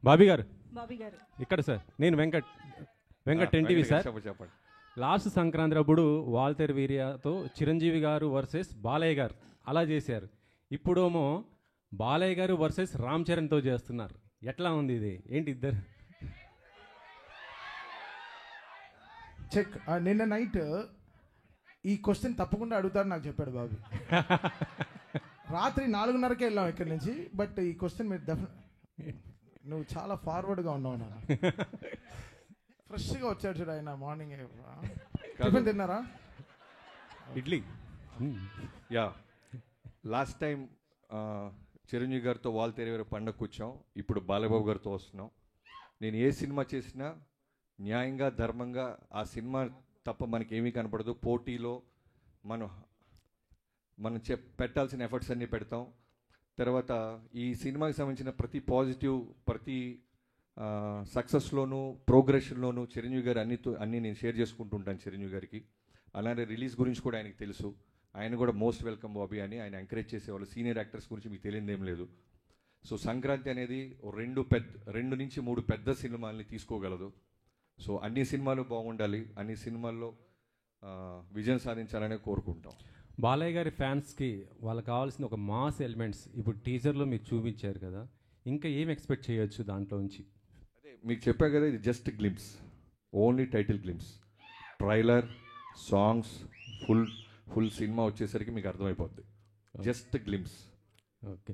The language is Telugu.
బాబీ గారు బాబీ గారు ఇక్కడ సార్, నేను వెంకట్ ఎన్టీవీ సార్. చెప్పండి. లాస్ట్ సంక్రాంతి అప్పుడు వాల్తేరు వీర్యతో చిరంజీవి గారు వర్సెస్ బాలయ్య గారు అలా చేశారు. ఇప్పుడేమో బాలయ్య గారు వర్సెస్ రామ్ చరణ్తో చేస్తున్నారు. ఎట్లా ఉంది ఇది? ఏంటి ఇద్దరు? చెక్. నిన్న నైట్ ఈ క్వశ్చన్ తప్పకుండా అడుగుతాడు నాకు చెప్పాడు బాబు. రాత్రి 4:30కే వెళ్ళాం ఇక్కడి నుంచి. బట్ ఈ క్వశ్చన్ మీరు నువ్వు చాలా ఫార్వర్డ్గా ఉన్నావు నాన్న. ఫ్రెష్గా వచ్చాడు చూడు ఆయన మార్నింగ్. టిఫిన్ తిన్నారా? Idli. Yeah, last time Chiranjeevi గారితో వాల్తేరు పండగ కూర్చాం. ఇప్పుడు బాలబాబు గారితో వస్తున్నాం. నేను ఏ సినిమా చేసినా న్యాయంగా ధర్మంగా ఆ సినిమా తప్ప మనకి ఏమీ కనపడదు. పోటీలో మనం పెట్టాల్సిన ఎఫర్ట్స్ అన్నీ పెడతాం. తర్వాత ఈ సినిమాకి సంబంధించిన ప్రతి పాజిటివ్, ప్రతి సక్సెస్లోనూ ప్రోగ్రెషన్లోనూ చిరంజీవి గారు అన్నీ నేను షేర్ చేసుకుంటుంటాను చిరంజీవి గారికి. అలానే రిలీజ్ గురించి కూడా ఆయనకు తెలుసు. ఆయన కూడా మోస్ట్ వెల్కమ్ బాబీ అని ఆయన ఎంకరేజ్ చేసేవాళ్ళు. సీనియర్ యాక్టర్స్ గురించి మీకు తెలియదేం లేదు. సో సంక్రాంతి అనేది 2 నుంచి 3 పెద్ద సినిమాల్ని తీసుకోగలదు. సో అన్ని సినిమాలు బాగుండాలి, అన్ని సినిమాల్లో విజయం సాధించాలనే కోరుకుంటాం. బాలయ్య గారి ఫ్యాన్స్కి వాళ్ళకి కావాల్సిన ఒక మాస్ ఎలిమెంట్స్ ఇప్పుడు టీజర్లో మీరు చూపించారు కదా, ఇంకా ఏం ఎక్స్పెక్ట్ చేయొచ్చు దాంట్లో నుంచి? అదే మీకు చెప్పా కదా, ఇది just glimpse, only title glimpse. Trailer, songs, full cinema వచ్చేసరికి మీకు అర్థమైపోద్ది. Just glimpse. ఓకే.